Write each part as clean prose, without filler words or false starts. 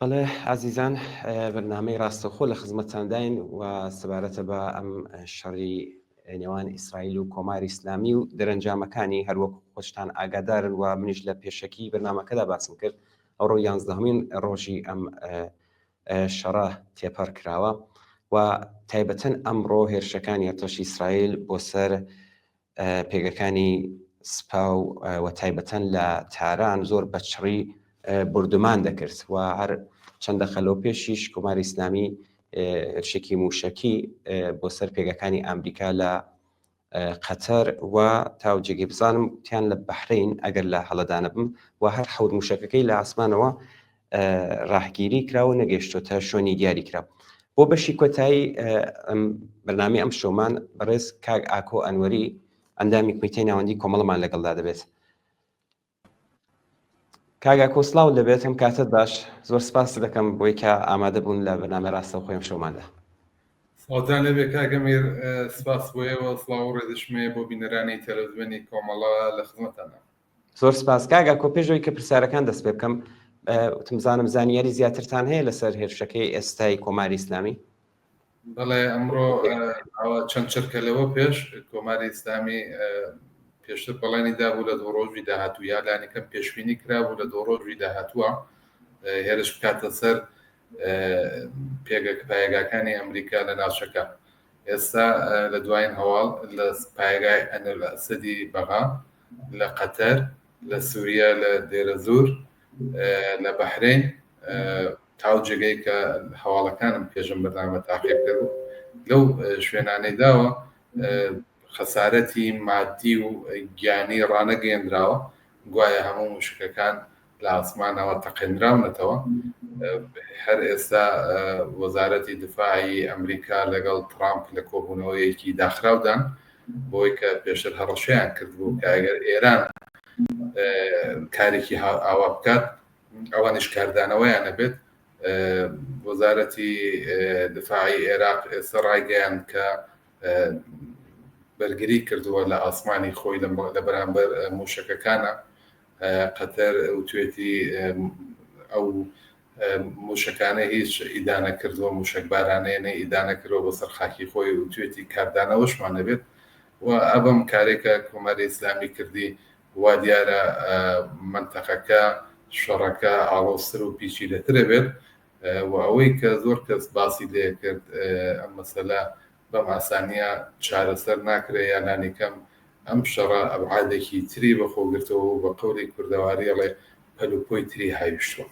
بەڵێ عزیزان بەرنامەی ڕاستەوخۆ لە خزمەتتان داین و سەبارەتە بە ئەم شەڕی نێوان ئیسرائیل و کۆماری ئیسلامی و دەرەنجامەکانی هەروەک خۆشتان ئاگادارن و منیش لە پێشەکی بەرنامەکەدا باسم کرد ئەوڕۆ 11مین ڕۆژی ئەم شەڕە تێپەڕ کراوە و تایبەتەن ئەمڕۆ هێرشەکانی ئەرتەشی ئیسرائیل بۆ سەر پێگەکانی سپا و تایبەتەن لە تاران زۆر بەچڕی بردومان دەکرد و هەر چەندە خەلۆ پێشیش کۆماری ئیسلامی هێرشێکی موشەکی بۆ سەر پێگەکانی ئەمریکا لە قەتەر و تاوجێگی بزانم تیان لە بەحرین ئەگەر لە هەڵەدانە بم و هەر حەوت موشەکەکەی لە ئاسمانەوە ڕاهگیری کرا و نەگەیشتۆتە شوێنی دیاری کرا. بۆ بەشی کۆتایی بەرنامەی ئەم شۆمان بەڕێز کاک ئاکۆ ئەنوەری ئەندامی کومیتەی ناوەندی کۆمەڵمان لەگەڵدا دەبێت. کاگا کۆسلااو دەبێت ئەم کاتت باش زۆر سپاس دەکەم بۆی کە ئامادە بوون لە بەرنامە ڕاستە خۆیم شۆماندا. ساڵتان لەبێ کاگەمیر سپاس بۆیەوە سڵاو و ڕێدشمێ بۆ بینەرانی تەلەڤیزیۆنی کۆمەڵە لە خزمەتانە. زۆر سپاس کاگا کۆ پێشەوەی کە پرسیارەکان دەست پێ بکەم وتمزانم زانیاری زیاترتان هەیە لەسەر هێرشەکەی ئێستای کۆماری ئیسلامی؟ بەڵێ ئەمڕۆ چەند چرکە لەوە پێش کۆماری ئیسلامی پێشتر بەڵێنی دابوو لە 2 ڕۆژی داهاتوو یا لانیکەم پێشبینی کرابوو لە 2 ڕۆژی داهاتووە هێرش بکاتە سەر پایگاکانی ئەمریکا لە ناوچەکە. ئێستا لە دوایین هەواڵ لە پایگای ئەنەل ئەسەدی بەغا لە قەتەر لە سووریا لە دێرە زور لە بەحرین تاوجێگەی کە هەواڵەکانم پێشم بەرنامە تاقیب کرد لەو شوێنانەی داوە خەسارەتی مادی و گیانی ڕانەگەێنراوە گوایە هەموو موشکەکان لە ئاسمانەوە تەقێنراونەتەوە. هەر ئێستا وەزارەتی دفاعی ئەمریکا لەگەڵ ترامپ لە کۆبوونەوەیەکی داخراودان بۆی کە پێشتر هەڕەشەیان کردبوو کە ئەگەر ئێران کارێکی ئاوا بکات ئەوانش کاردانەوەیان نەبێت. وەزارەتی دفاعی عێراق ئێستا ڕایگەیان کە بەرگری کردووە لە ئاسمانی خۆی لە بەرامبەر موشکەکانە. قەتەر وتوێتی ئەو موشکانە هیچ ئیدانە کردووە موشک بارانەیە ئیدانە کردەوە بەسەر خاکی خۆی وتوێتی کاردانەوەشمان نەبێت و ئەبم کارێکە کۆماری ئیسلامی کردی وا دیارە منتەقەکە شەڕەکە ئاڵۆستر و پیچیلەترە بێت و ئەوەی کە زۆر کەس باسی لێ کرد ئەم مەسەلە بەم ئاسانیە چارەسەر ناکرێت یانانیکەم ئەم شەڕە ئەبعادێکی تری بەخۆگرتەوە و بە قەولی کوردەواریڵێ پەلوپۆی تری هاویشتووە.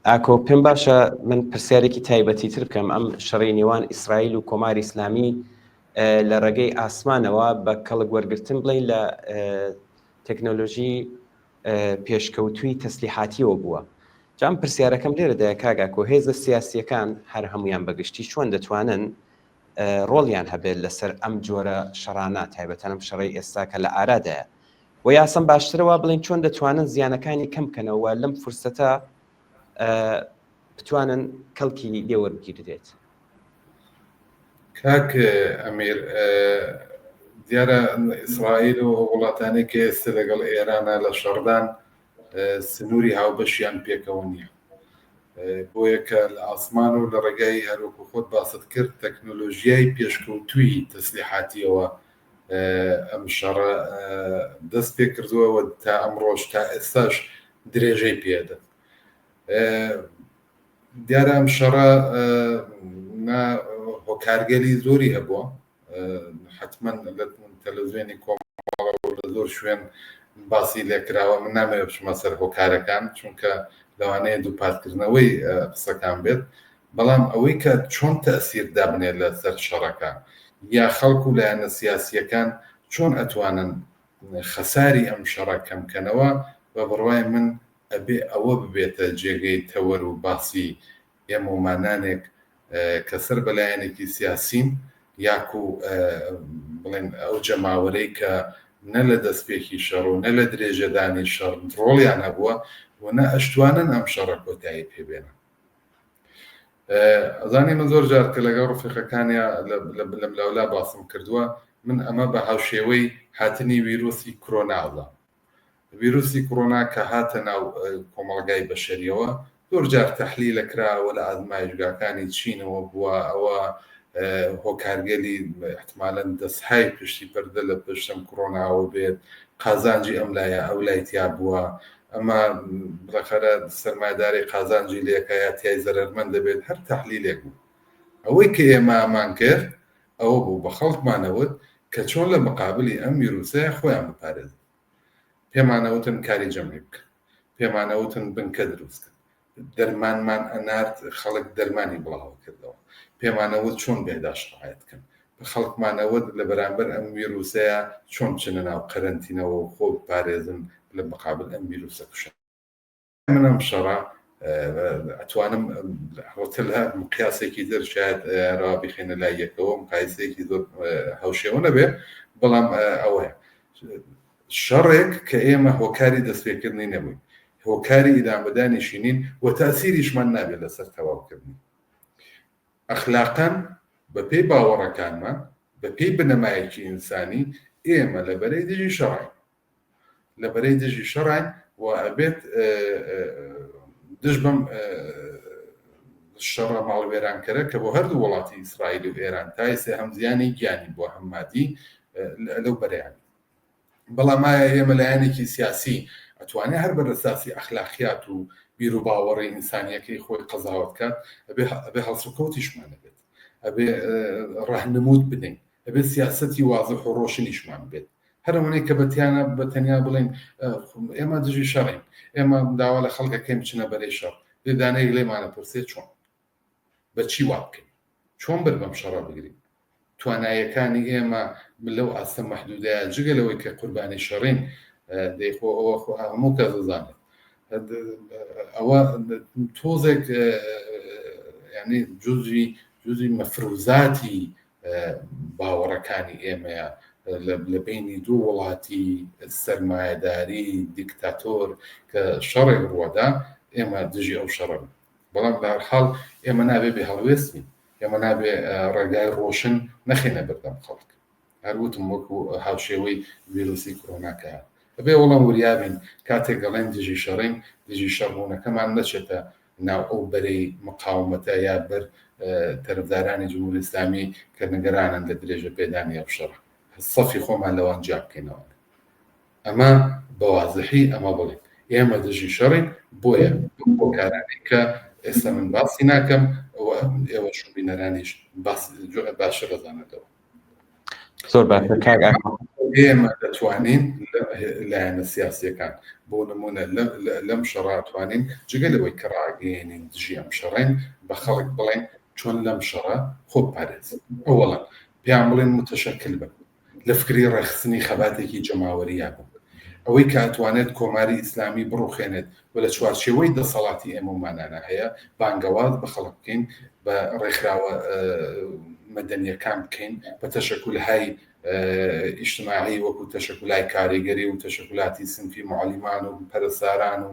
ئاکۆ پێم باشە من پرسیارێکی تایبەتی تر بکەم ئەم شەڕی نێوان ئیسرائیل و کۆماری ئیسلامی لە ڕێگەی ئاسمانەوە بە کەڵک وەرگرتن بڵین لە تەکنۆلۆژی پێشکەوتووی تەسلیحاتیەوە بووە. جام پرسیارەکەم لێرەدایە کاگاکۆ هێزە سیاسیەکان هەر هەمویان بەگشتی چۆن دەتوانن ڕۆڵیان هەبێت لەسەر ئەم جۆرە شەڕانە تایبەتەن ئەم شەڕی ئێستا کە لە ئارادایە و یاسم باشترەوە بڵین چۆن دەتوانن زیانەکانی کەم بکەنەوە لەم فرسەتە بتوانن کەڵکی لێوەربگیرێت. کاک ئەمیر دیارە ئیسرائیل و وڵاتانی کە ئێستا لەگەڵ ئێرانە لە شەڕدان سنووری هاوبەشیان پێکەوە نییە بۆیە کە لە ئاسمان و لە ڕێگای هەروەکو خۆت باست کرد تەکنۆلۆژیای پێشکەوتووی تەسلیحاتیەوە ئەم شەڕە دەست پێ کردووەوە تا ئەمڕۆژ تا ئێستاش درێژەی پێدە. دیارە ئەم شەڕە هۆکارگەلی زۆری هەبووە حتمما لە تەلەڤیزیۆنی کۆمەڵە لە زۆر شوێن باسی لێکراوە. من نامەوێت بچمە سەر هۆکارەکان چونکە لەوانەیە دووپاتکردنەوەی قسەکان بێت، بەڵام ئەوەی کە چۆن تەئسیر دابنێت لە سەر شەڕەکە یا خەڵک و لایەنە سیاسیەکان چۆن ئەتوانن خەساری ئەم شەڕە کەمکەنەوە بە بڕوای من ئەبێ ئەوە ببێتە جێگەی تەوەر و باسی ئێمە ومانانێک کە سەر بەلایەنێکی سیاسین یاکو بڵێن ئەو جەماوەرەی کە نە لە دەستپێکی شەڕ و نە لە درێژەدانی شەڕ ڕۆڵیان هەبووە و نە ئەشتوانن ئەم شەڕە کۆتایی پێبێنە. ئەزانی من زۆر جار کە لەگەڵ ڕفیقەکانیا لەم لاولا باسم کردووە من ئەمە بە هاوشێوەی هاتنی ویرۆسی کۆرۆناڵە ڤیرۆسی کۆڕۆنا کە هاتە ناو کۆمەڵگای بەشەریەوە زۆر جار تەحلیلە کراوە لە ئازمایشگاکانی چینەوە بووە ئەوە هۆکارگەلی احتمالاً دەستهای پشتی پەردە لە پشتم کۆڕۆناوە بێت قازانجی ئەم لایە ئەو لایتیا بووە ئەمە بەخەرە سەرمایه‌داری قازانجی لێکایە تیای زەرەرمەند دەبێت هەر تەحلیلێک بوو ئەوەی کە ئێمە ئامان کرد ئەوە بوو بە خەڵکمانەوت کە چۆن لە مقابلی ئەم ڤیرۆسەیە خۆیان بپارێزن پێمانەوتن کاری جەمعی بکەن پێمانەوتن بنکە دروستکەن دەرمانمان ئەنارد خەڵک دەرمانی بڵاو کردەوە پێمانەوت چۆن بێداشتایەت بکەن بە خەڵکمانەوت لە بەرامبەر ئەم ڤیرۆسەیە چۆن بچنە ناو قەرەنتینەوە و خۆ بپارێزن لە مقابل ئەم ڤیرۆسە کوشە من ئەم شەڕە ئەتوانم هۆتەلە مقیاسێکی تر شاید ڕوا بخێنە لای یەکەوە مقایسەیەکی زۆر هەوشێوە نەبێ بەڵام ئەوەیە شەڕێک کە ئێمە هۆکاری دەستپێکردنی نەبووین هۆکاری ئیدامەدانیشینین و تاسیریشمان نابێت لەسەر تەواوکردنی ئەخلاقەن بە پێی باوەڕەکانمان بە پێی بنەمایەکی ئینسانی ئێمە لەبەرەی دژی شەڕین لەبەرەی دژی شەڕین و ئەبێت دژ بەم شەڕە ماڵوێرانکەرە کە بۆ هەردوو وڵاتی ئیسرائیل و ئێران تایسێ هەمزیانی گیانی بۆ هەممادی لەو بەریانی بەڵام ئێمە لایەنێکی سیاسی ئەتوانێت هەر بەرەساسی ئەخلاقیات و بیر و باوەڕی ئینسانیەکەی خۆی قەزاوت کات ئەبێ هەڵسوکەوتیشمان بێت ئەبێ ڕاهنمود بدەین ئەبێ سیاسەتی وازح و ڕۆشنیشمان بێت هەرەوەنەی کە بەتەنیا بڵێن ئێمە دژی شەڕین ئێمە داوا لە خەڵکەکەیم بچنە بەرەی شەڕ لێدانەیەک لێمانە پرسێت چۆن بەچی وا بکەین چۆن بەر بەم شەڕە بگرین توانایەکانی ئێمە لەو ئاستە مەحدودەیە جگەلەوەی کە قوربانی شەڕین دەیخۆ ئەوە هەموو کەس دەزانێت ئەوە تۆزێک یعنی جزئی مەفروزاتی باوەڕەکانی ئێمەیە لە بینی دوو وڵاتی سەرمایه‌داری دیکتاتۆر کە شەڕێک ڕوەدا ئێمە دژی ئەو شەڕن بەڵام لە هەر حاڵ ئێمە نابێ بێ هەڵوێستین ئێمە نابێ ڕێگای ڕۆشن نەخێنە بەردەم خەڵک هەروتم وەکو هاوشێوەی ڤیرۆسی کۆڕۆناکە بێ وەڵام وریابین کاتێک گەڵێن دژی شەڕین دژی شەڕبوونەکەمان نەچێتە ناو ئەو بەرەی مقاومەتە یا بەر تەرەفدارانی جمهوری ئیسلامی کە نگەرانن لە درێژە پێدانی ئەو شەڕ سەفی خۆمان لەوان جا بکەینەوە ئەمە بەوازحی ئەمە بڵێن ئێمە دژی شەڕین بۆیە بۆکارانی کە ئێستا من باسی ناکەم ئێوە شوبینەرانیش باشە دەزانێتەوە زۆر باشە کاک ئێمە دەتوانین لایەنە سیاسیەکان بۆ نمونە لەم شەڕاتوانین جگەلەوەی کە ڕاگەیەنین دژی ئەم شەڕین بە خەڵک بڵێن چۆن لەم شەڕە خۆ پارێز ئەوەڵە پێیان بڵێن متشەکل بن لە فکری ڕێخستنی خەباتێکی جەماوەریە بوو ئەوەی کە ئەتوانێت کۆماری ئیسلامی بڕوخێنێت و لە چوارچێوەی دەسەڵاتی ئێمەمانانە هەیە بانگەواز بە خەڵک بکەین بە ڕێکخراوە مەدەنیەکان بکەین بە تەشەکولهای ئیجتماعی وەکو تەشەکولای کاریگەری و تەشەکولاتی سنفی معلیمان و پەرستاران و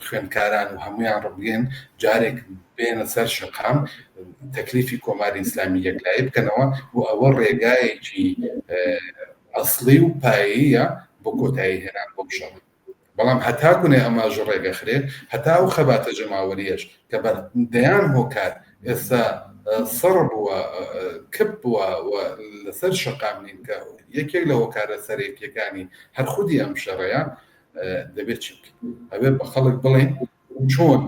خوێندکاران و هەمویان ڕبگەن جارێک بێنە سەر شقام تەکلیفی کۆماری ئیسلامی یەکلایی بکەنەوە و ئەوە ڕێگایەکی ئەسڵی و پایەیە بۆ کۆتایی هێنان بۆ شەڕ بەڵام هەتاکوێ ئەماژ ڕێگەخرێ هەتا و خەباتە جەماوەریەش کە بەردەیان هۆکار ئێستا سەڕ بووە کپ بووە لەسەر شەقامنین کە یەکێک لە هۆکارە سەرێکیەکانی هەر خودی ئەم شەڕەیان دەبێت چ ئەوێ بە خەڵک بڵێن چۆن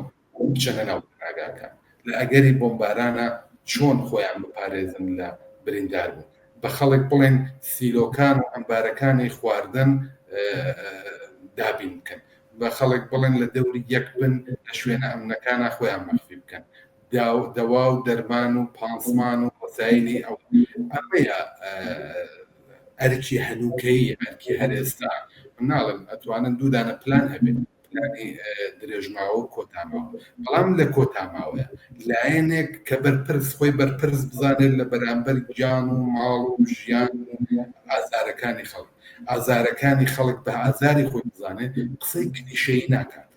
بچەنە ناو ئاگاکان لە ئەگەری بۆمبارانە چۆن خۆیان بپارێزن لە بریندار بوون بە خەڵک بڵێن سیلۆکان و ئەمبارەکانی خواردن دابین بکەن بە خەڵک بڵێن لە دەوری یەک بن لە شوێنە ئەمنەکانە خۆیان مەخفی بکەن دەوا و دەرمان و پانسمان و وەسایلی ئەو ئەمەیە ئەرکی هەنووکەی ئەرکی هەر ئێستا مناڵم ئەتوانن دوودانە پلان هەبێت پلانی درێژماوە و کۆتاماوە بەڵام لە کۆتاماوەیە لایەنێک کە بەرپرس خۆی بەرپرس بزانێت لە بەرامبەر گیان و ماڵ و ژیان و ئازارەکانی خەڵک ئازارەکانی خەڵک بە ئازاری خۆی بزانێت قسەی کلیشەیی ناکات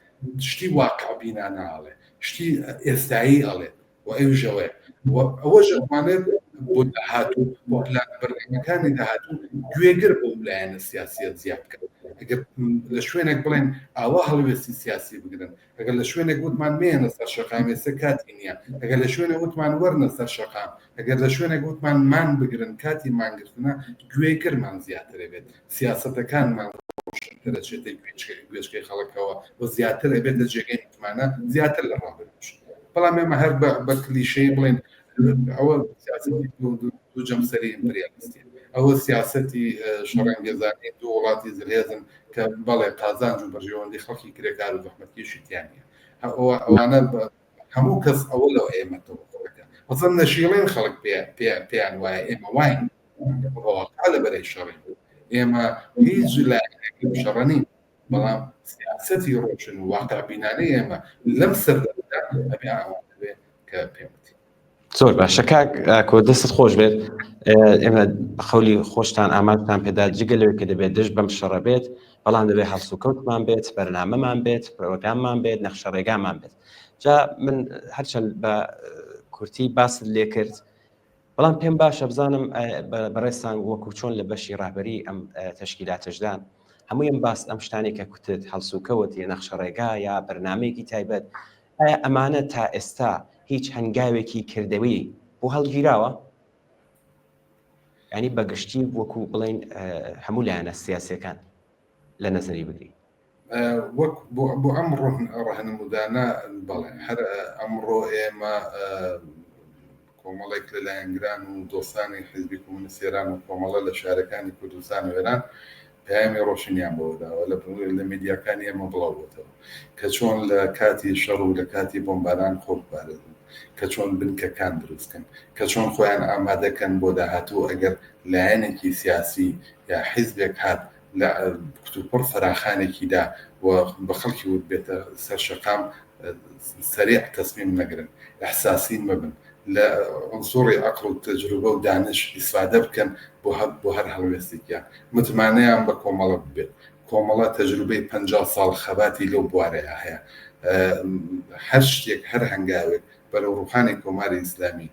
شتی واقعبینا ناڵێ شتی ئێستایی ئەڵێ و ئەوژەوەی ئەوە ژەوانێت بۆ داهاتوو بۆ پلان بەرنامەکانی داهاتوو گوێگر بۆ لایەنە سیاسیەت زیاد بکەن. ئەگەر لە شوێنێک بڵێن ئاوا هەڵوێستی سیاسی بگرن، ئەگەر لە شوێنێک وتمان مێنە سەر شەقام ێستا کاتی نییە، ئەگەر لە شوێنێک وتمان وەرنە سەر شەقام، ئەگەر لە شوێنێک وتمان مان بگرن کاتی مانگرتنە گوێگرمان زیاترە بێت، سیاسەتەکانمان دەچێتە گوێچکەی خەڵکەوە بۆ زیاتر ئەبێت لە جێگەی متمانە زیاتر لە ڕابردوش. بەڵام ئێمە هەر بە کلیشەی بڵێن ئەوە سیاسەتی دوو جەمسەری ئیمپریالیستی، ئەوە سیاسەتی شەڕەنگێزانی دوو وڵاتی زلهێزن کە بەڵێ قازانج و بەرژەوەندی خەڵکی کرێکار و زەحمەتکێشی تیانە. ئەوانە هەموو کەس ئەوە لەو ئێمەتەوە خۆەکە وەچەند نەشیڵێن خەڵک پێیان وایە ئێمە واین ڕۆڵا لە بەرەی شەڕی ئێمە هیچ لایەنێکی شەڕە نین، بەڵام سیاسەتی ڕۆشن و واقعبینانەی ئێمە لەم سەردەمدا ئەبێ ئەوان دەبێ کە پێوەتی. زۆر باشە کاک کۆ دەستت خۆش بێت. ئێمە خەولی خۆشتان ئامادتان پێدا جگە لەوەی کە دەبێت دژ بەم شەڕە بێت، بەڵام دەبێت هەڵسوکەوتمان بێت، بەرنامەمان بێت، پرۆگراممان بێت، نەخشەڕێگامان بێت. جا من هەرچەند بە کورتی باست لێ کرد، بەڵام پێم باشە بزانم بەڕێستان وەکو چۆن لە بەشی ڕاهبەری ئەم تەشکیلاتەشدان هەمووی ئەم باست ئەم شتانی کە کوتت هەڵسوکەوت یا نەخشەڕێگا یا بەرنامەیەکی تایبەت، ئایا ئەمانە تا ئێستا هیچ هەنگاوێکی کردەوەی بۆ هەڵگیراوە؟ ینی بەگشتی وەکو بڵین هەموو لایەنە سیاسیەکان لە نەزەری بگری وەک بۆ ئەم ڕاهنمودانە بەڵێ هەر ئەمڕۆ ئێمە کۆمەڵێک لەلایەنگران و دۆستانی حیزبی کۆمونیست ئێران و کۆمەڵە لە شارەکانی کوردستان و ئێران پەیامی ڕۆشنیان بۆداوە لە میدیاکانی ئێمە بڵاوبووتەوە کە چۆن لە کاتی شەڕ و لە کاتی بۆمباران خۆبپارێزن، کە چۆن بنکەکان دروستکەن، کە چۆن خۆیان ئامادەکەن بۆ داهاتوو ئەگەر لایەنێکی سیاسی یا حیزبێک هات لە کتوپڕ فراخانێکیدا و بە خەڵکی وت بێتە سەر شەقام سەریع تەسمیم نەگرن، ئەحساسی مەبن، لە عنصوری عەقڵ و تەجروبە و دانش ئیسفادە بکەن بۆ هەر هەڵوێستێکیان متمانەیان بە کۆمەڵە ببێت. کۆمەڵە تەجروبەی 50 ساڵ خەباتی لەو بوارەیە هەیە، هەر شتێک هەر هەنگاوێک بەرەو ڕوحانی کۆماری ئیسلامی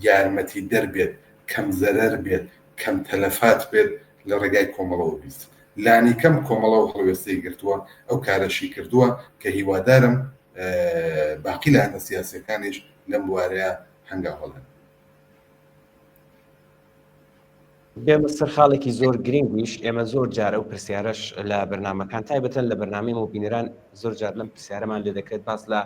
یارمەتی دەربێت، کەم زەرەر بێت، کەم تەلەفات بێت لە ڕێگای کۆمەڵەوە بیست. لانی کەم کۆمەڵە و هەڵوێستەی گرتووە ئەو کارەشی کردووە کە هیوادارم باقی لایەنە سیاسیەکانیش لەم بوارەیە هەنگاو هەڵێن. بێمە سەر خاڵێکی زۆر گرنگیش ئێمە زۆر جارە و پرسیارەش لە بەرنامەکان تایبەتەن لە بەرنامەی مۆبینەران زۆر جار لەم پرسیارەمان لێ دەکرێت باس لە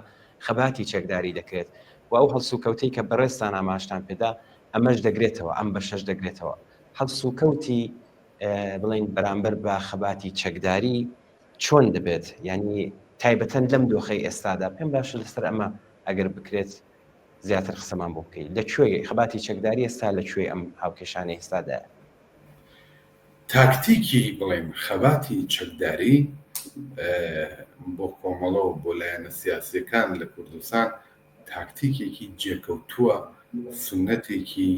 خەباتی چەکداری دەکرێت و ئەو هەڵسوکەوتەی کە بەڕێستان ئاماشتان پێدا ئەمەش دەگرێتەوە، ئەم بەشەش دەگرێتەوە. هەڵسوکەوتی بڵین بەرامبەر بە خەباتی چەکداری چۆن دەبێت؟ ینی تایبەتەن لەم دۆخەی ئێستادا پێم باشە لەسەر ئەمە ئەگەر بکرێت زیاتر قسەمان بۆ بکەیت. لەکوێ خەباتی چەکداری ئێستا لەکوێ ئەم هاوکێشانەی ئێستادایە؟ تاکتیکی بڵێن خەباتی چەکداری بۆ کۆمەڵە و بۆ لایەنە سیاسیەکان لە کوردستان تاکتیکێکی جێکەوتووە، سنەتێکی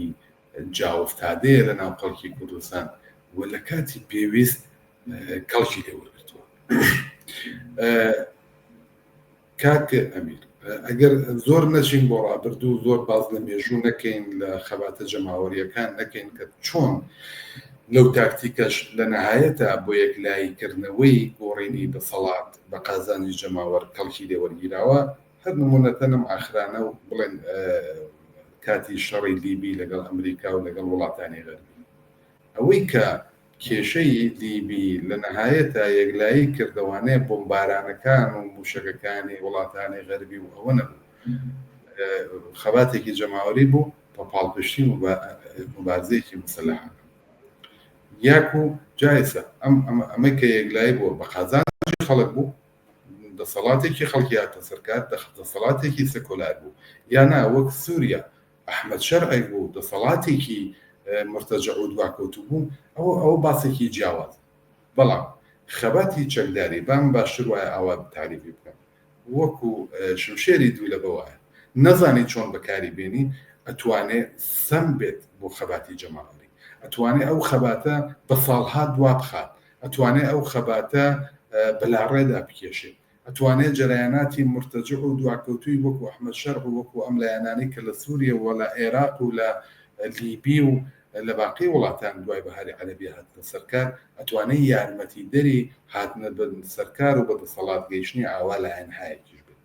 جاوەفتادەیە لە ناو خەڵکی کوردستان و لە کاتی پێویست کەڵکی لێوەرگرتووە. کاک ئەمیر، ئەگەر زۆر نەچین بۆ ڕابرد و زۆر باز لە مێژوو نەکەین لە خەباتە جەماوەریەکان نەکەین کە چۆن لەو تاکتیکەش لە نەهایەتە بۆ یەکلاییکردنەوەی گۆڕینی دەسەڵات بە قازانی جەماوەر کەڵکی لێوەرگیراوە. هەر نمونەتەنم ئاخرانە و بڵێن کاتی شەڕی لیبی لەگەڵ ئەمریکا و لەگەڵ وڵاتانی غەربی، ئەوەی کە کێشەی لیبی لە نەهایەتە یەکلایی کردوانەیە بۆمبارانەکان و موشەکەکانی وڵاتانی غەربی و ئەوە نەبوو، خەباتێکی جەماوەری بوو بە پاڵپشتی مبارزەیەکی مسلحانە. یاکو جایسە ئەمە کە یەکلایی بووە بە قازانجی خەڵک بوو، دەسەڵاتێکی خەڵکی هاتە سەرکار، دەسەڵاتێکی سەکۆلار بوو، یانا وەک سووریا ئەحمەد شەرعی بوو دەسەڵاتێکی مرتەجە و دواکەوتو بوو، ئەوە باسێکی جیاواز. بەڵام خەباتی چەکداری بام باشتر وایە ئەوە تاریفی بکەم وەکو شمشێری دوو لە بەوایە نەزانی چۆن بەکاری بێنی، ئەتوانێ سەم بێت بۆ خەباتی جەماوەری، ئەتوانێ ئەو خەباتە بە ساڵها دوا بخات، ئەتوانێ ئەو خەباتە بەلاڕێدا بکێشێت، ئەتوانێت جەرایاناتی مرتەجە و دواکەوتوی وەکو ئەحمەد شەرع و وەکو ئەم لایەنانی کە لە سووریا و لە عێراق و لە لیبی و لە باقی وڵاتان دوای بەهاری عەرەبی هاتنە سەرکار ئەتوانێت یارمەتیدەری هاتنە سەرکار و بەدەسەڵات گەیشتنی ئاوا لایەن هایەکیش بێت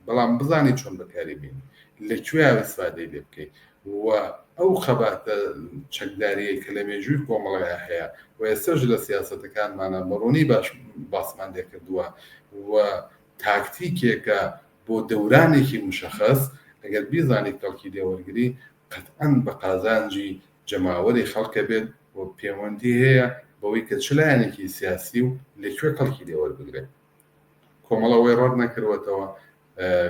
بەڵام بزانێت چۆن بەکاری بێنی لەکوێ ئیسفادەی لێ بکەیت و ئەو خەباتە چەکداریە کە لە مێژووی کۆمەڵەیە هەیە و ئێستاش لە سیاسەتەکانمانە بەڕوونی باش باسمان لێکردووە و تاکتیکێکە بۆ دەورانێکی مشەخص ئەگەر بیزانیت کەڵکی لێوەرگری قەتعەن بە قازانجی جەماوەری خەڵکە بێت و پەیوەندی هەیە بەوەی کە چ لایەنێکی سیاسی و لەکوێ کەڵکی لێوەربگرێت کۆمەڵەوەی ڕۆژ نەکردوێتەوە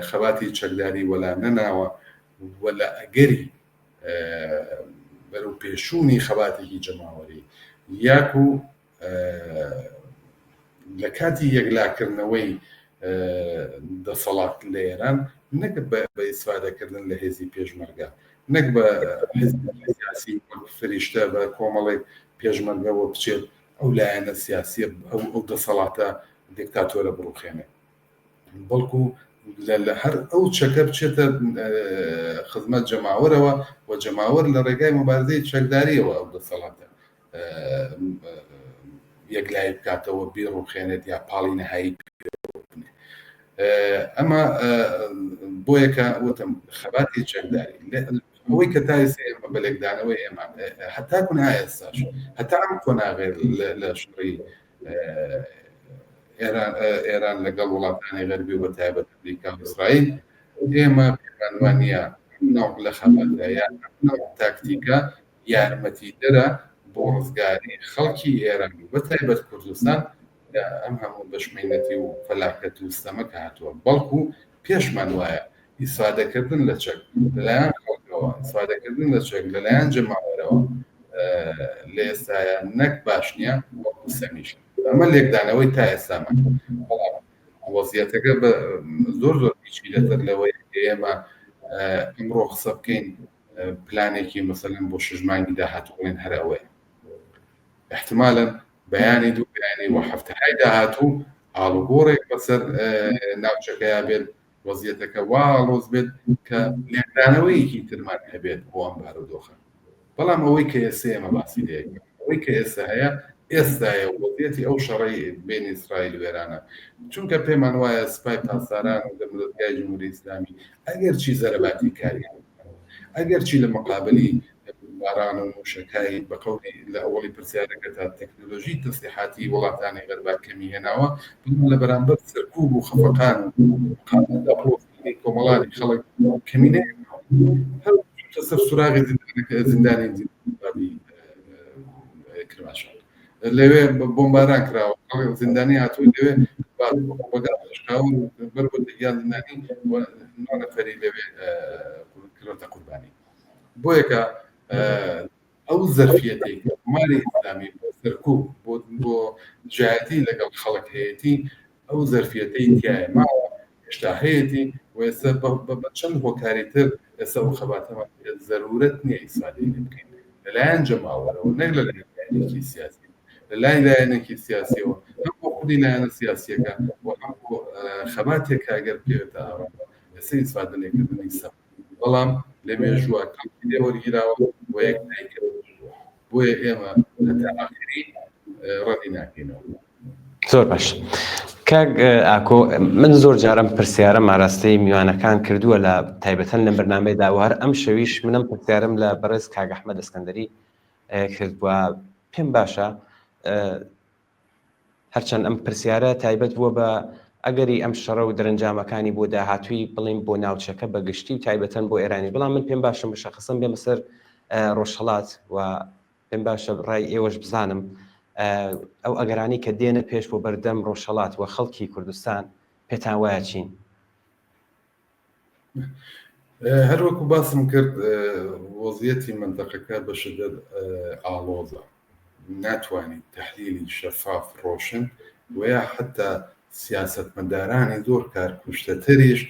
خەباتی چەکداری وەلا نەناوە وەلا ئەگەری بەرەو پێشوونی خەباتێکی جەماوەری یاکو لە کاتی یەکلاکردنەوەی دەسەڵات لە ئێران نەک بە ئیسفادەکردن لە هێزی پێشمەرگە نەک بە حزبی سیاسی فریشتە بە کۆمەڵێک پێشمەرگەوە بچێت ئەو لایەنە سیاسیە ئەو دەسەڵاتە دیکتاتۆرە بڕوخێنێ بەڵکو لە هەر ئەو چەکە بچێتە خزمەت جەماوەرەوە و جەماوەر لە ڕێگای مبارزەی چەکداریەوە ئەو دەسەڵاتە یەکلای بکاتەوە بیڕوخێنێت یا پاڵی نەهایی ئەمە بۆ یەکە وتم خەباتی چەکداری ئەوەی کە تا ئێستا ئێمە بەلێکدانەوەی ئێمە هەتاکو ئێستاش هەتا ئەم کۆناغێر لە شوڕی ئێران لەگەڵ وڵاتانی غەربی و بەتایبەت ئەمریکا و ئیسرائیل ئێمە پێمانوانیە ناو لە خەباتە یان تاکتیکە یارمەتیدەرە بۆ ڕزگاری خەڵکی ئێران و بەتایبەت کوردستان ئەم هەموو بەشمێنەتی و فەلاکەت و ستەمەکە هاتووە بەڵکو پێشمان وایە ئیسفادەکردن لە چەک لەلایەن خەڵکەوە ئیسفادەکردن لە چەک لەلایەن جەماوەرەوە لە ئێستایە نەک باش نییە وەکو سەمیش ئەمە لێکدانەوەی تا ئێستامان وەزیەتەکە زۆر زۆر پیچیلەتر لەوەی ئێمە ئەمڕۆ قسە بکەین پلانێکی مەسەلەن بۆ 6 مانگی داهاتووڵێن هەرەوەی احتمالاً بەیانی دوو بەیانی و هەفتەهای داهاتوو ئاڵوگۆڕێک بەسەر ناوچەکەیان بێت وەزیەتەکە وا ئاڵۆز بێت کە لێکدانەوەیەکی ترمان هەبێت بۆ ئەم بارودۆخە بەڵام ئەوەی کە ئێستا ئێمە باسی لێیەکەین ئەوەی کە ئێستا هەیە ئێستایە وەزیەتی ئەو شەڕی بین ئیسرائیل و ئێرانە چونکە پێمان وایە سوپای پاسداران و دەمەزۆرگای جمهوری ئیسلامی ئەگەر چی زەرەباتی کاری ئەگەر چی لە مقابلی باران و موشەکایی بە قەولی لە ئەوڵی پرسیارەکە تا تەکنۆلۆژی تەسلیحاتی وڵاتانی غەربا کەمی هێناوە لە بەرامبەر سەرکوب و خەفەقان و کۆمەڵانی خەڵک کەمینە سەر سوراغی زیندانی کرماشان لەوێ بۆمباران کراوە زیندانی هاتووی لەوێ بەگاڵشکاون بەر بۆ دەگیان زیندانی نۆنەفەری لەوێ کردۆتە قوربانی بۆ یەکە ئەو زەرفیەتی ماری ئیسلامی سەرکوب بۆ جایەتی لەگەڵ خەڵک هەیەتی ئەو زەرفیەتەی تایە ماوە هێشتا هەیەتی و ئێستا بە چەند هۆکاری تر ئێستا ئەو خەباتەمان زەرورەت نییە ئیسفادەی لێ بکەین لەلایەن جەماوەرەوە نەک لە لایەنێکی سیاسی لەلای لایەنێکی سیاسیەوە هەم بۆ خودی لایەنە سیاسیەکە و هەم بۆ خەباتێک ئەگەر پێوێتە ئێستا ئیسفادە لێکردنی سەر بەڵام لە مێژووە کەڵکی لێوەرگیراوە و یەک بۆیە ئێمە هەتا ئاخری ڕەتی ناکەینەوە. زۆر باش کاک ئاکۆ من زۆر جارم پرسیارە ماراستەی میوانەکان کردووە لە تایبەتەن لە بەرنامەیەدا و هەر ئەم شەویش منم پرسیارم لە بەڕێز کاک ئەحمەد ئەسکەندەری کردووە پێم باشە هەرچەند ئەم پرسیارە تایبەت بووە بە ئەگەری ئەم شەڕە و دەرەنجامەکانی بۆ داهاتووی بڵین بۆ ناوچەکە بەگشتی و تایبەتەن بۆ ئێرانی بەڵام من پێم باشە مشەخصم بێمە سەر ڕۆژهەڵات و پێم باشە ڕای ئێوەش بزانم ئەو ئەگەرانی کە دێنە پێش بۆ بەردەم ڕۆژهەڵات و خەڵکی کوردستان پێتان وایە چین؟ هەروەکو باسم کرد وەزیەتی مندەقەکە بە شدەت ئاڵۆزە ناتوانین تەحلیلی شەفاف ڕۆشن ویا حتا سیاسەتمەدارانی زۆر کارکوشتەتریش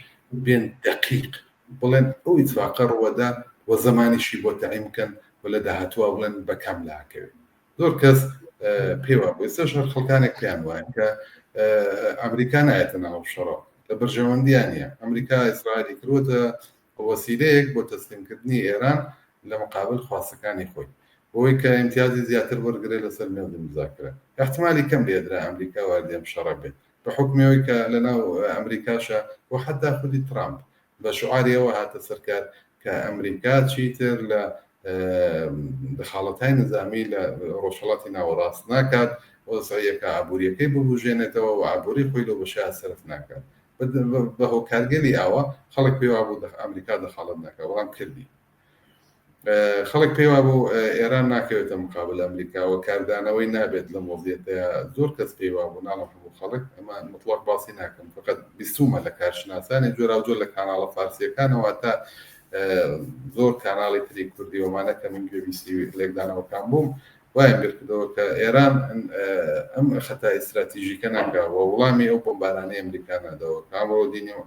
بێن دقیق بڵێن ئەو ئیتفاقە ڕوەدا و زەمانیشی بۆ تەعیین بکەن و لە داهاتووە بڵێن بەکەم لاکەوێت زۆر کەس پێوە بۆ ئێستاش هەر خەڵکانێک پێیان وایە کە ئەمریکا نایەتە ناو شەڕە لە بەرژەوەندیان نیە ئەمریکا ئیسرائیلی کردوتە وەسیلەیەک بۆ تەسلیمکردنی ئێران لە مقابل خواستەکانی خۆی بۆی کە ئیمتیازی زیاتر وەرگرێت لەسەر مێزی مزاکرە احتمالی کەم لێدرا ئەمریکا واردێم شەڕە بێت بە حکمەوەی کە لەناو ئەمریکاشە و حتا خودی ترامپ بە شعاریەوە هاتە سەرکار کە ئەمریکا چیتر لە دەخاڵەتای نظامی لە ڕۆژهەڵاتی ناوەڕاست ناکات وەسعیەکە ئابوووریەکەی ببوژێنێتەوە و ئابووری خۆی لەو بەشای سەرف ناکات بە هۆکارگەلی ئاوە خەڵک پێوا بوو ئەمریکا دەخاڵەت ناکات بەڵام کردی خەڵک پێوا بوو ئێران ناکەوێتە مقابل ئەمریکا و کاردانەوەی نابێت لە مۆزیەتەیە زۆر کەس پێوا بوو ناڵم هەموو خەڵک ئەمە مطلق باسی ناکەم فقط بیستومە لە کارشناسانی جۆرا جۆر لە کاناڵە فارسیەکانەوە تا زۆر کاناڵی تری کوردی ومانە کە من گوێبیستی لێکدانەوەکان بووم وایم بردەوە کە ئێران ئەم خەتا ئیستراتیژیکە ناکاوە وەڵامی ئەو بۆمبارانەی ئەمریکا نادەوە کامڕۆ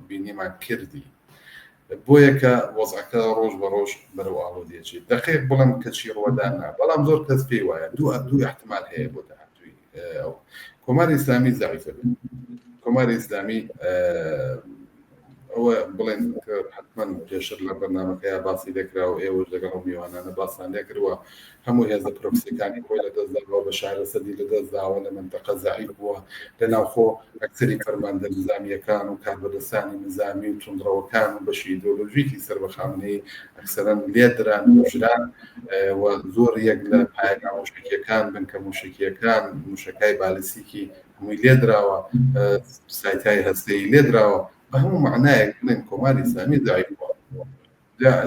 بینیمان کردی بۆیە کە وەزعەکە ڕۆژ بە ڕۆژ بەرەو ئاڵۆدیەچی دقیق بڵم کەچی ڕوەداننا بەڵام زۆر کەس پێی وایە دوو احتمال هەیە بۆ داهاتووی کۆماری ئیسلامی زعیفە کۆماری ئیسلامی ئەوە بڵێن حتمما پێشتر لە بەرنامەکەیە باسی دەکراوە ئێوەش لەگەڵ میوانانە باسان لێکردووە هەموو هێزە پرۆکسیەکانی خۆی لەدەستداوە بە شارە سەدی لەدەستداوە لە منتەقە زعیف بووە لە ناوخۆ ئەکسری فەرماندە نظامیەکان و کاربەدەستانی نظامی و توندڕەوەکان و بەشی ئیدۆلۆژیکی سەر بە خامنەی ئەکسەرەن لێدران وژران و زۆر یەک لە پایگا موشکیەکان بنکە موشکیەکان موشکای بالیستیکی هەمووی لێدراوە سایتای هەستەیی لێدراوە بە هەموو معنایەک بڵێن کۆماری ئیسلامی زعیف بووە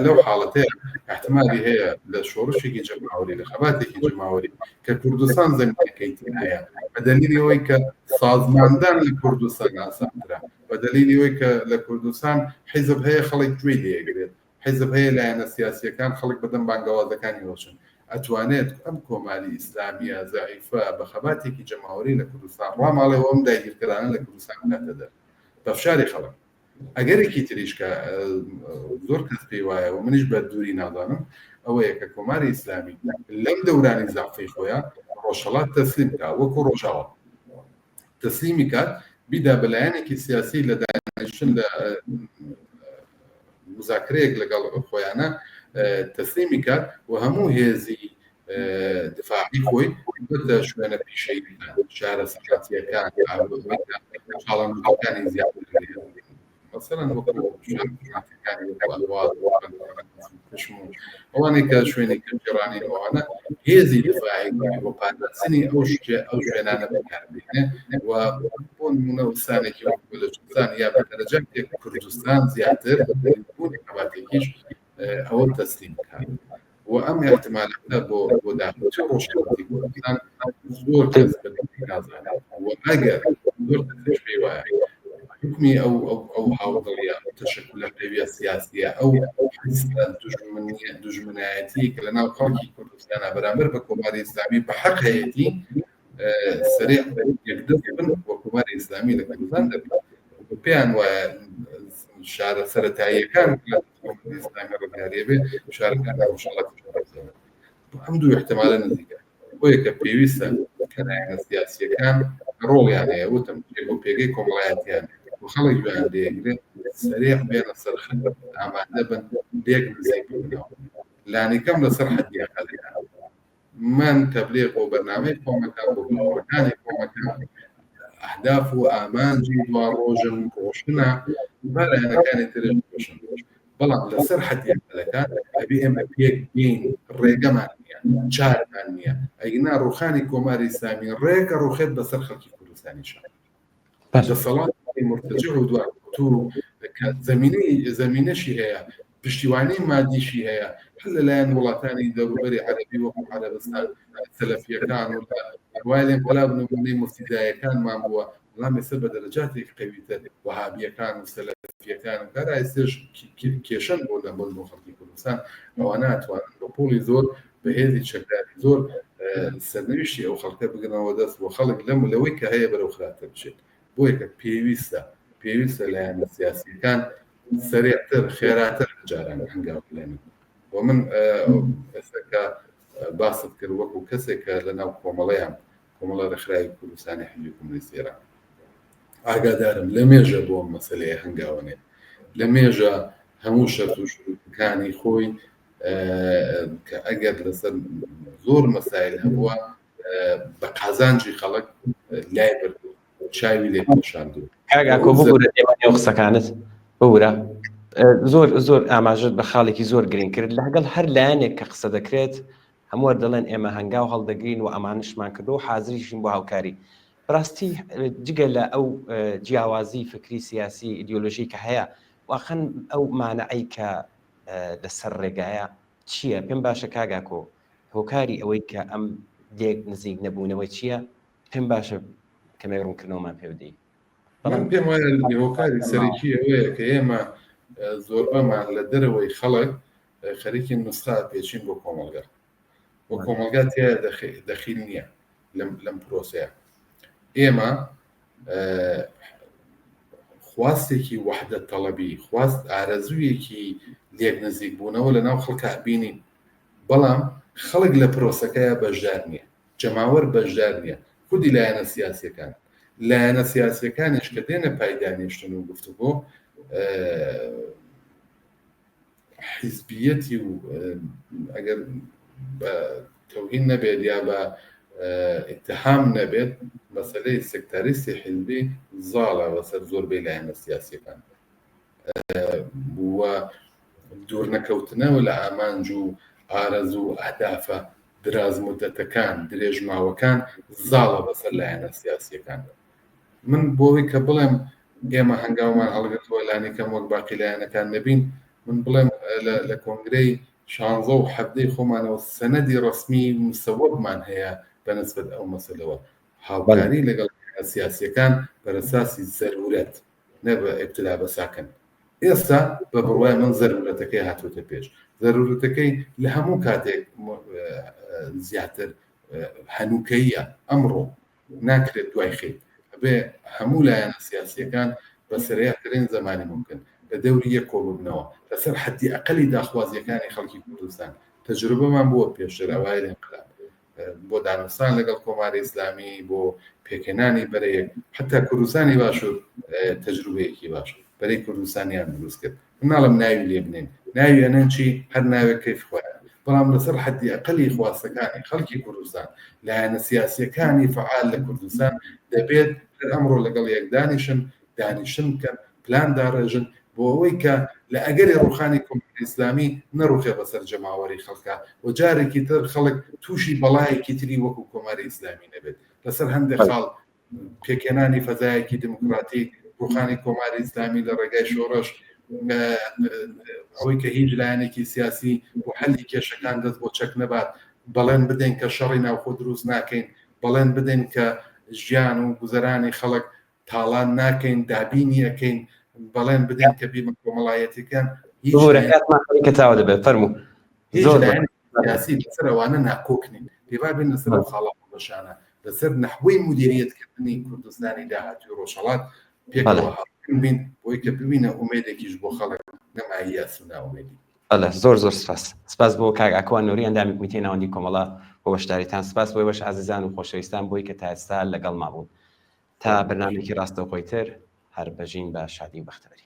لەو حاڵەتەیە احتمالی هەیە لە شۆڕشێکی جەماوەری لە خەباتێکی جەماوەری کە کوردستان زەمینەکەی هەیە بە دەلیلی ئەوەی کە سازماندان لە کوردستان ئاسانترا بە دەلیلی ئەوەی کە لە کوردستان حیزب هەیە خەڵک گوێی لێگرێت حیزب هەیە لایەنە سیاسیەکان خەڵک بەدەم بانگەوازەکانی وەچن ئەتوانێت ئەم کۆماری ئیسلامیە زعیفە بە خەباتێکی جەماوەری لە کوردستان ڕاماڵەوە ئەم داگیرکردانە لە کوردستان کاتەدە بەفشاری خەڵک ئەگەرێکی تریشکە زۆر کەس پێی وایە و منیش بە دووری نازانم ئەوەیە کە کۆماری ئیسلامی لەم دەورانی زعفەی خۆیان ڕۆژهەڵات تەسلیم کا وەکو ڕۆژاوە تەسلیمی کات بیدا بەلایەنێکی سیاسی لە دانیشتن لە مذاکرەیەک لەگەڵ خۆیانە تەسلیمی کات و هەموو هێزی دفاعی خۆی بە شوێنە پیشەی شارە سەقاتیەکان چاڵەنگەکانی زیاتر مثلا ئەوانەی کە شوێنی کەجێڕانی ئەوانە هێزی دفاعی بۆ پاندەچنی ئەو شوێنانە بەکاربێنێ و بۆ نمونە وسانێکی بەلوچستان یا بە دەرەجەیەک کوردستان زیاتر بوونی خەباتێکیش ئەوە تەسلیم بکات و ئەم احتمالاتە بۆ داهاتوو ڕۆژهەڵاتی کوردستان زۆر کەس نازانێت و ئەگەر زۆر کەسیش پێی وایە حکمی ئەو هاوڵڵیە تشکلە پێویە سیاسیە ئەو دوژمنایەتی کە لە ناو خەڵکی کوردستانە بەرامبەر بە کۆماری ئیسلامی بە حەق هەیەتی سەریع یەکدەست بن بۆ کۆماری ئیسلامی لە کوردستان دەبێت پێیان وایە شارە سەرەتاییەکان ئیسلامی ڕزگاریە بێ شارەکان ڕۆژهەڵات ئەم دوو احتمالە نزیکە بۆیە کە پێویستە کەلایەنە سیاسیەکان ڕۆڵیان هەیە وتم بۆ پێگەی کۆمەڵایەتیان خەڵک گویان لێگرێت سەریع بێنە سەرخەت ئامادە بن لێک نزیک ببنەوە لانیکەم لەسەر حەدیەکان من تەبلیغ بۆ بەرنامەی کۆمەکان بۆ بڵاوەکانی کۆمەکان ئەهداف و ئامانجی دوا ڕۆژن ڕۆشنە بەلایەنەکانی ترش ڕۆشن بەڵام لەسەر حەدیەکان ئەبێ ئێمە پێک بین ڕێگەمان نییە چارمان نییە ئەگنا ڕوخانی کۆماری ئیسلامی ڕێگە ڕوخێت بەسەر خەڵکی کوردستانیشان دەسەڵات مرتجع و دوار تو زمینەشی هەیە پشتیوانی مادیشی هەیە هەر لەلایەن وڵاتانی دەوروبەری عەرەبی وەکو عەرەبستان سەلەفیەکان و وای لێم بەلا بنمونەی مفتیدایەکانمان بووە بەڵام ئێستا بە دەرەجاتێک قەویتر وەهابیەکان و سەلەفیەکان و کارە ئێستاش کێشەن بۆ لەبەر بۆ خەڵکی کوردستان ئەوانە ئەتوانن بە پوڵی زۆر بەهێزی چەکداری زۆر سەرنوشتی ئەو خەڵکە بگرنەوە دەست بۆ خەڵک لەوەی کە هەیە بەرەو خراپتر بچێت بۆیە کە پێویستە لایەنە سیاسیەکان سەریعتر خێراتر جاران هەنگاو بڵێنن بۆ من ئێستاکە باست کرد وەکو کەسێکە لەناو کۆمەڵە ڕێکخراوی کوردستانی حزبی کۆمۆنیستی ئێران ئاگادارم لە مێژە بۆ مەسەلەیە هەنگاوانێ لە مێژە هەموو شەرت و شروطەکانی خۆی کە ئەگەر لەسەر زۆر مەسایل هەبووە بە قازانجی خەڵک لای برد چاوی لێ پێشاندوو. کاگاکۆ ببوورە ئێوە قسەکانت ببوورە زۆر ئاماژت بە خاڵێکی زۆر گرنگ کرد لەگەڵ هەر لایەنێک کە قسە دەکرێت هەموو دەڵێن ئێمە هەنگاو هەڵدەگرین و ئەمانشمان کردو و حازریشین بۆ هاوکاری بەڕاستی جگە لە ئەو جیاوازی فکری سیاسی ئیدئۆلۆژی کە هەیە واقعەن ئەو مانعی کە لەسەر ڕێگایە چییە؟ پێم باشە کاگاکۆ هۆکاری ئەوەی کە ئەم لێک نزیک نەبوونەوەی چییە؟ پێم باشە کەمێک ڕوونکردنەوەمان پێ بدەیت. من پێم وایە هۆکاری سەرەکی ئەوەیە کە ئێمە زۆربەمان لە دەرەوەی خەڵک خەریکی نوسخا پێچین بۆ کۆمەلگا بۆ کۆمەلگا تیا دەخیل نییە لەم پرۆسەیە. ئێمە خواستێکی وحدە تەڵەبی خواست ئارەزوویەکی لێک نزیک بوونەوە لە ناو خەڵکا بینین بەڵام خەڵک لە پرۆسەکەیە بەشدار نییە جەماوەر بەشدار نییە خودی لایەنە سیاسیەکان لایەنە سیاسیەکانیش کە دێنە پایدانیشتن و گفتوگۆ حیزبیەتی و ئەگەر بە تەوهین نەبێت یا بە اتهام نەبێت مەسەلەی سێکتاریستی حیزبی زاڵە بەسەر زۆربەی لایەنە سیاسیەکان وە دوور نەکەوتنەوە لە ئامانج و ئارەزوو و ئەهدافە دراز مودەتەکان درێژ ماوەکان زاڵە بەسەر لایەنە سیاسیەکان. من بۆەوەی کە بڵێم ئێمە هەنگاومان هەڵگرتووە لانێکەم وەک باقی لایەنەکان نەبین من بڵێم لە کۆنگرەی 16 و 17 خۆمانەوە سەنەدی ڕسمی مسەوەبمان هەیە بەنسبەت ئەو مەسەلەوە هاوکاری لەگەڵ سیاسیەکان بەرەساسی زەرورەت نە بە ئێبتدا بە ساکن. ئێستا بە بڕوای من زەرورەتەکەی هاتووتە پێش زەرورەتەکەی لە هەموو کاتێک زیاتر هەنووکەیە ئەمڕۆ ناکرێت دوای خێت بێ هەموو لایەنە سیاسیەکان بە سەرەترین زمانی ممکن لە دەوری یەک کۆببنەوە لەسەر حەدی ئەقەلی داخوازیەکانی خەڵکی کوردستان تەجروبەمان بووە پێشتر ئەوای انقلاب بۆ دانوستان لەگەڵ کۆماری ئیسلامی بۆ پێکێنانی بەرەیەک حتا کوردستانی باشوور تەجروبەیەکی باش بەرەی کوردستانیان دروست کرد مناڵم ناوی لێ بنێن ناوی ئەنەن چی هەر ناوێک کەیف خۆیان بەڵام لەسەر حەدی ئەقەلی خواستەکانی خەڵکی کوردستان لایەنە سیاسیەکانی فعال لە کوردستان دەبێت ئەمڕۆ لەگەڵ یەکدانیشن دانیشن کەن پلان داڕێژن بۆ ئەوەی کە لە ئەگەری ڕوخانی کۆماری ئیسلامی نەڕوخێ بەسەر جەماوەری خەڵکا و جارێکی تر خەڵک تووشی بەڵایەکی تری وەکو کۆماری ئیسلامی نەبێت لەسەر هەندێک خاڵ پێکێنانی فەزایەکی دموکراتی ڕوخانی کۆماری ئیسلامی لە ڕێگای شۆڕش ئەوەی کە هیچ لایەنێکی سیاسی و حەلی کێشەکان دەست بۆ چەک نەبات بەڵێن بدەین کە شەڕی ناوخۆ دروست ناکەین بەڵێن بدەین کە ژیان و گوزەرانی خەڵک تاڵان ناکەین دابینی ئەەکەین بەڵێن بدەین کە بیمە کۆمەڵایەتەکان کە تاوا دەبێت فەرموو سیاسی لەسەرەوانە ناکۆکنین پێوا بێن لەسەر خاڵات بەشانە لەسەر نەحوەی مدیریەتکردنی کوردستانی داهاتوی ڕۆژهەڵات پێکەوە بین بۆی کە ببینە ئومێدێکیش بۆ خەڵک نەمایی یاس و ناومێدی. زۆر سپاس بۆ کاگاکۆوان نووری ئەندامی کومیتەی ناوەندی کۆمەڵە بۆ بەشداریتان سپاس بۆی بەش عزیزان و خۆشەویستان بۆی کە تا ئێستا لەگەڵ مابوون تا بەرنامێکی ڕاستەوخۆی تر هەر بەژین بە شادی و بەختەوەری.